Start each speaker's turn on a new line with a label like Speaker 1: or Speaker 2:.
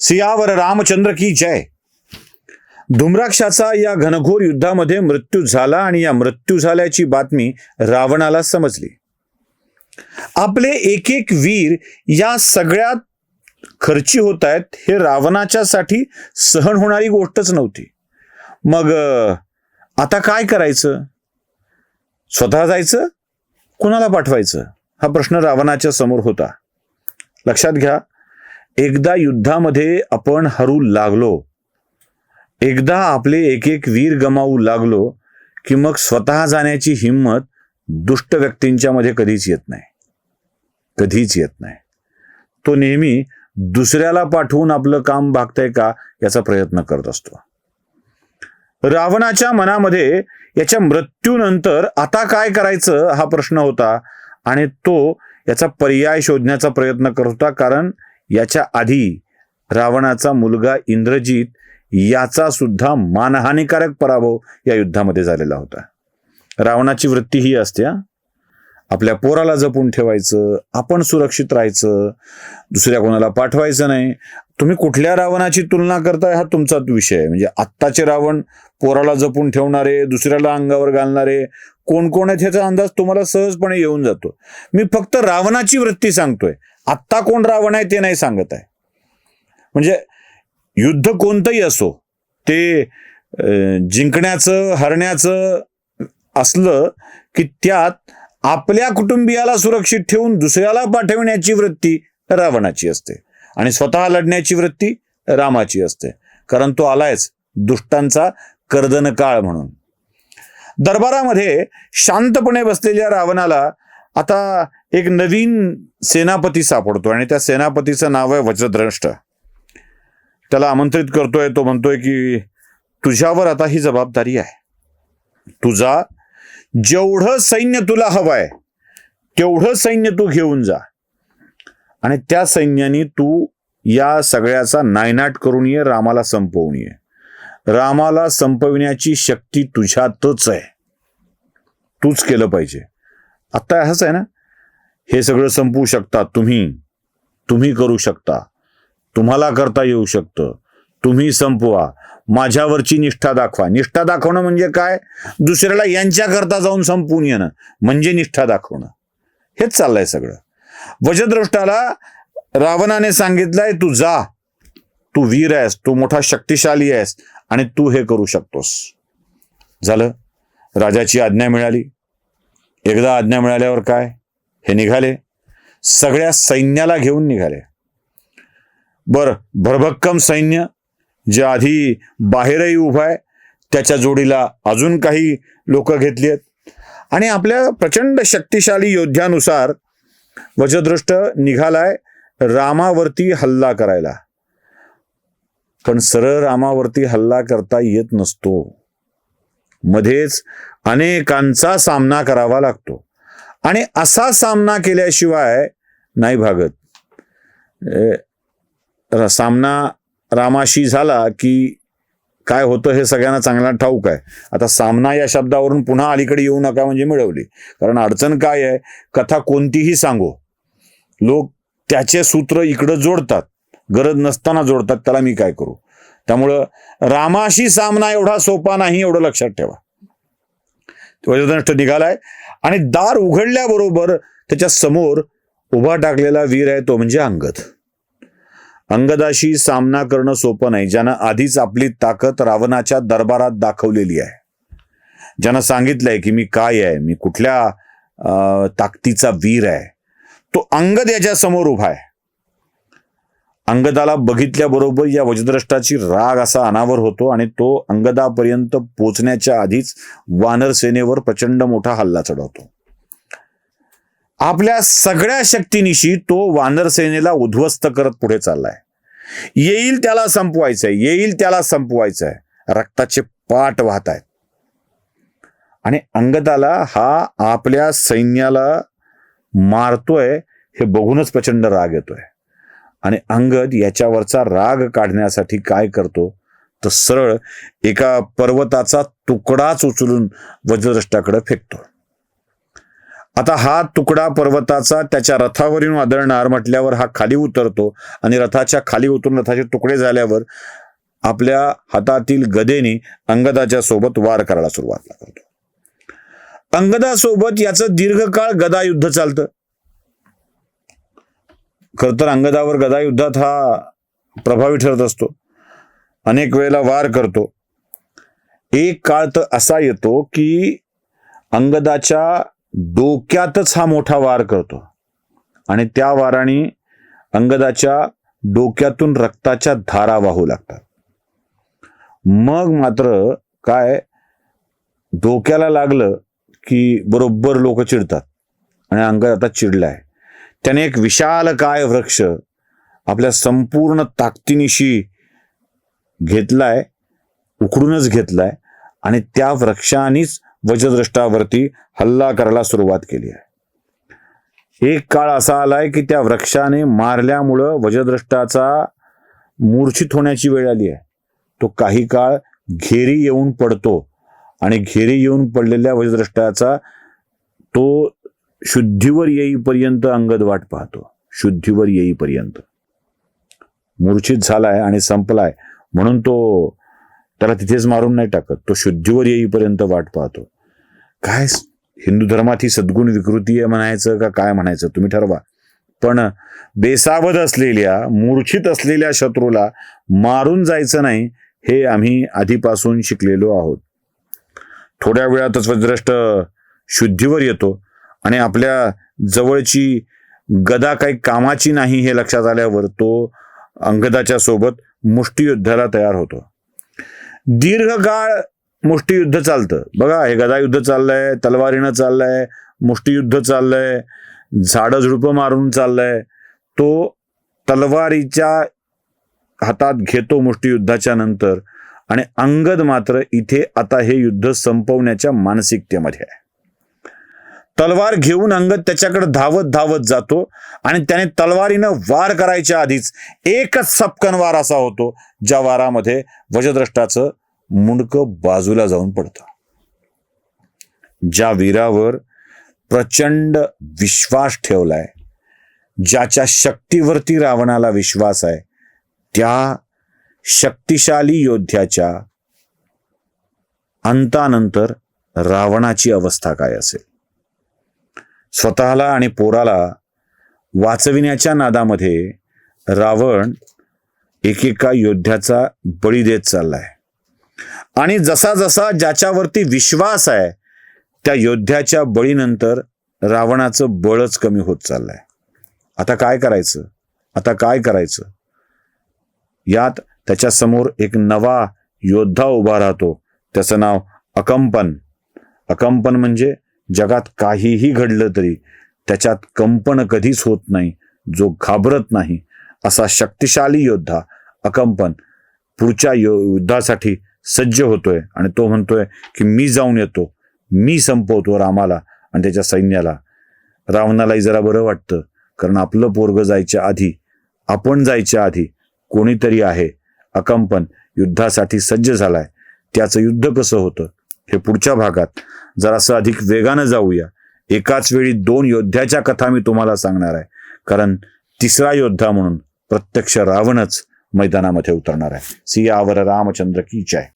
Speaker 1: सियावर रामचंद्र की जय. धूम्राक्षाचा या घनघोर युद्धामध्ये मृत्यू झाला आणि या मृत्यू झाल्याची बातमी रावणाला समजली. आपले एक एक वीर या सगळ्यात खर्ची होत आहेत हे रावणाच्यासाठी सहन होणारी गोष्टच नव्हती. मग आता काय करायचं? स्वतः जायचं, कुणाला पाठवायचं, हा प्रश्न रावणाच्या समोर होता. लक्षात घ्या, एकदा युद्धामध्ये आपण हरू लागलो, एकदा आपले एक एक वीर गमावू लागलो की मग स्वतः जाण्याची हिंमत दुष्ट व्यक्तींच्या मध्ये कधीच येत नाही, कधीच येत नाही. तो नेहमी दुसऱ्याला पाठवून आपलं काम भागतंय का याचा प्रयत्न करत असतो. रावणाच्या मनामध्ये याच्या मृत्यूनंतर आता काय करायचं हा प्रश्न होता आणि तो याचा पर्याय शोधण्याचा प्रयत्न करत होता. कारण याच्या आधी रावणाचा मुलगा इंद्रजित याचा सुद्धा मानहानिकारक पराभव या युद्धामध्ये झालेला होता. रावणाची वृत्ती ही असते, आपल्या पोराला जपून ठेवायचं, आपण सुरक्षित राहायचं, दुसऱ्या कोणाला पाठवायचं नाही. तुम्ही कुठल्या रावणाची तुलना करताय हा तुमचाच विषय आहे. म्हणजे आत्ताचे रावण पोराला जपून ठेवणारे, दुसऱ्याला अंगावर घालणारे कोण कोण आहेत ह्याचा अंदाज तुम्हाला सहजपणे येऊन जातो. मी फक्त रावणाची वृत्ती सांगतोय, आत्ता कोण रावण आहे ते नाही सांगत आहे. म्हणजे युद्ध कोणतंही असो, ते जिंकण्याचं हरण्याचं असलं की त्यात आपल्या कुटुंबियाला सुरक्षित ठेवून दुसऱ्याला पाठविण्याची वृत्ती रावणाची असते आणि स्वतः लढण्याची वृत्ती रामाची असते. कारण तो आलायच दुष्टांचा कर्दन काळ म्हणून. दरबारामध्ये शांतपणे बसलेल्या रावणाला आता एक नवीन सेनापती सापडतो आणि त्या सेनापतीचं नाव आहे वज्रद्रष्ट. त्याला आमंत्रित करतोय. तो म्हणतोय की तुझ्यावर आता ही जबाबदारी आहे. तुझा जेवढं सैन्य तुला हवंय तेवढं सैन्य तू घेऊन जा आणि त्या सैन्याने तू या सगळ्याचा नायनाट करून ये, रामाला संपवून ये. रामाला संपविण्याची शक्ती तुझ्यातच आहे, तूच केलं पाहिजे. आता असं आहे ना, हे सगळं संपवू शकता तुम्ही करू शकता, तुम्हाला करता येऊ शकतं, तुम्ही संपवा, माझ्यावरची निष्ठा दाखवा. निष्ठा दाखवणं म्हणजे काय? दुसऱ्याला यांच्याकरता जाऊन संपवून येणं म्हणजे निष्ठा दाखवणं. हेच चाललंय सगळं. वज्रद्रष्टाला रावणाने सांगितलंय, तू जा, तू वीर आहेस, तू मोठा शक्तिशाली आहेस आणि तू हे करू शकतोस. झालं, राजाची आज्ञा मिळाली. एकदा आज्ञा मिळाल्यावर काय, हे निघाले, सगळ्या सैन्याला घेऊन निघाले. बर, भरभक्कम सैन्य जे आधी बाहेरही उभं आहे त्याच्या जोडीला अजून काही लोक घेतली आहेत आणि आपल्या प्रचंड शक्तिशाली योद्ध्यानुसार वज्रदृष्ट निघालाय रामावरती हल्ला करायला. पण सरळ रामावरती हल्ला करता येत नसतो, मध्येच अनेकांचा सामना करावा लागतो आणि असा सामना केल्याशिवाय नाही भागत. सामना रामाशी झाला की काय होतं हे सगळ्यांना चांगला ठाऊक आहे. आता सामना या शब्दावरून पुन्हा अलीकडे येऊ नका म्हणजे मिळवली. कारण अडचण काय आहे, कथा कोणतीही सांगो, लोक त्याचे सूत्र इकडं जोडतात, गरज नसताना जोडतात, त्याला मी काय करू. त्यामुळं रामाशी सामना एवढा सोपा नाही, एवढं लक्षात ठेवा. वज्रदंष्ट निघालाय आणि दार उघडल्याबरोबर त्याच्या समोर उभा टाकलेला वीर आहे तो म्हणजे अंगद. अंगदाशी सामना करणं सोपं नाही. ज्यानं आधीच आपली ताकद रावणाच्या दरबारात दाखवलेली आहे, ज्यानं सांगितलंय की मी काय आहे, मी कुठल्या ताकदीचा वीर आहे, तो अंगद याच्या समोर उभा आहे. अंगदाला बघितल्याबरोबर या वज्रद्रष्टाची राग असा अनावर होतो आणि तो अंगदापर्यंत पोचण्याच्या आधीच वानर सेनेवर प्रचंड मोठा हल्ला चढवतो. आपल्या सगळ्या शक्तीनिशी तो वानर सेनेला उद्ध्वस्त करत पुढे चाललाय. येईल त्याला संपवायचंय, येईल त्याला संपवायचंय. रक्ताचे पाट वाहत आहेत आणि अंगदाला हा आपल्या सैन्याला मारतोय हे बघूनच प्रचंड राग येतोय. आणि अंगद याच्यावरचा राग काढण्यासाठी काय करतो तर सरळ एका पर्वताचा तुकडाच उचलून वज्रद्रष्टाकडे फेकतो आता हा तुकडा पर्वताचा त्याच्या रथावरून आदळणार म्हटल्यावर हा खाली उतरतो आणि रथाच्या खाली उतरून रथाचे तुकडे झाल्यावर आपल्या हातातील गदेने अंगदाच्या सोबत वार करायला सुरुवात करतो. अंगदासोबत याचं दीर्घकाळ गदा युद्ध चालतं. खर तर अंगदावर गदा युद्धात हा प्रभावी ठरत असतो, अनेक वेळेला वार करतो. एक काळ तर असा येतो की अंगदाच्या डोक्यातच हा मोठा वार करतो आणि त्या वाराने अंगदाच्या डोक्यातून रक्ताच्या धारा वाहू लागतात. मग मात्र काय, डोक्याला लागलं की बरोबर लोक चिडतात आणि अंगद आता चिडलाय. त्याने एक विशालकाय वृक्ष आपल्या संपूर्ण ताकदीनिशी घेतलाय, उखडूनच घेतलाय आणि त्या वृक्षानेच वज्रद्रष्टावरती हल्ला करायला सुरुवात केली आहे. एक काळ असा आलाय की त्या वृक्षाने मारल्यामुळं वज्रद्रष्टाचा मूर्छित होण्याची वेळ आली आहे. तो काही काळ घेरी येऊन पडतो आणि घेरी येऊन पडलेल्या वज्रद्रष्टाचा तो शुद्धीवर येईपर्यंत अंगद वाट पाहतो. शुद्धीवर येईपर्यंत मूर्छित झालाय आणि संपलाय म्हणून तो त्याला तिथेच मारून नाही टाकत, तो शुद्धीवर येईपर्यंत वाट पाहतो. काय हिंदू धर्मात ही सद्गुण विकृती आहे म्हणायचं का काय म्हणायचं तुम्ही ठरवा. पण बेसावध असलेल्या मूर्छित असलेल्या शत्रूला मारून जायचं नाही हे आम्ही आधीपासून शिकलेलो आहोत. थोड्या वेळातच वज्रद्रष्ट शुद्धीवर येतो आणि आपल्या जवळची गदा काही कामाची नाही हे लक्षात आल्यावर तो अंगदाच्या सोबत मुष्टियुद्धाला तयार होतो. दीर्घकाळ मुष्टियुद्ध चालतं. बघा, हे गदायुद्ध चाललंय, तलवारीनं चाललंय, मुष्टियुद्ध चाललंय, झाडं झुडपं मारून चाललंय. तो तलवारीच्या हातात घेतो मुष्टियुद्धाच्या नंतर आणि अंगद मात्र इथे आता हे युद्ध संपवण्याच्या मानसिकतेमध्ये आहे. तलवार घेऊन अंगद त्याच्याकडे धावत धावत जातो आणि त्याने तलवारीनं वार करायच्या आधीच एकच सपकन वार असा होतो ज्या वारामध्ये वज्रद्रष्टाचं मुंडकं बाजूला जाऊन पडतं. ज्या वीरावर प्रचंड विश्वास ठेवलाय, ज्याच्या शक्तीवरती रावणाला विश्वास आहे, त्या शक्तिशाली योद्ध्याच्या अंतानंतर रावणाची अवस्था काय असेल. स्वतःला आणि पोराला वाचविण्याच्या नादामध्ये रावण एकेका योद्ध्याचा बळी देत चाललाय आणि जसा जसा ज्याच्यावरती विश्वास आहे त्या योद्ध्याच्या बळीनंतर रावणाचं बळच कमी होत चाललंय. आता काय करायचं, आता काय करायचं. यात त्याच्या समोर एक नवा योद्धा उभा राहतो, त्याचं नाव अकंपन. अकंपन म्हणजे जगात काहीही घडलं तरी त्याच्यात कंपन कधीच होत नाही, जो घाबरत नाही असा शक्तिशाली योद्धा अकंपन पुढच्या युद्धासाठी सज्ज होतोय आणि तो म्हणतोय की मी जाऊन येतो, मी संपवतो रामाला आणि त्याच्या सैन्याला. रावणालाही जरा बरं वाटतं, कारण आपलं पोरग जायच्या आधी, आपण जायच्या आधी कोणीतरी आहे. अकंपन युद्धासाठी सज्ज झालाय. त्याचं युद्ध कसं होतं हे पुढच्या भागात जरासं अधिक वेगानं जाऊया. एकाच वेळी 2 योद्ध्याच्या कथा मी तुम्हाला सांगणार आहे, कारण तिसरा योद्धा म्हणून प्रत्यक्ष रावणच मैदानामध्ये उतरणार आहे. सियावर रामचंद्र की जय.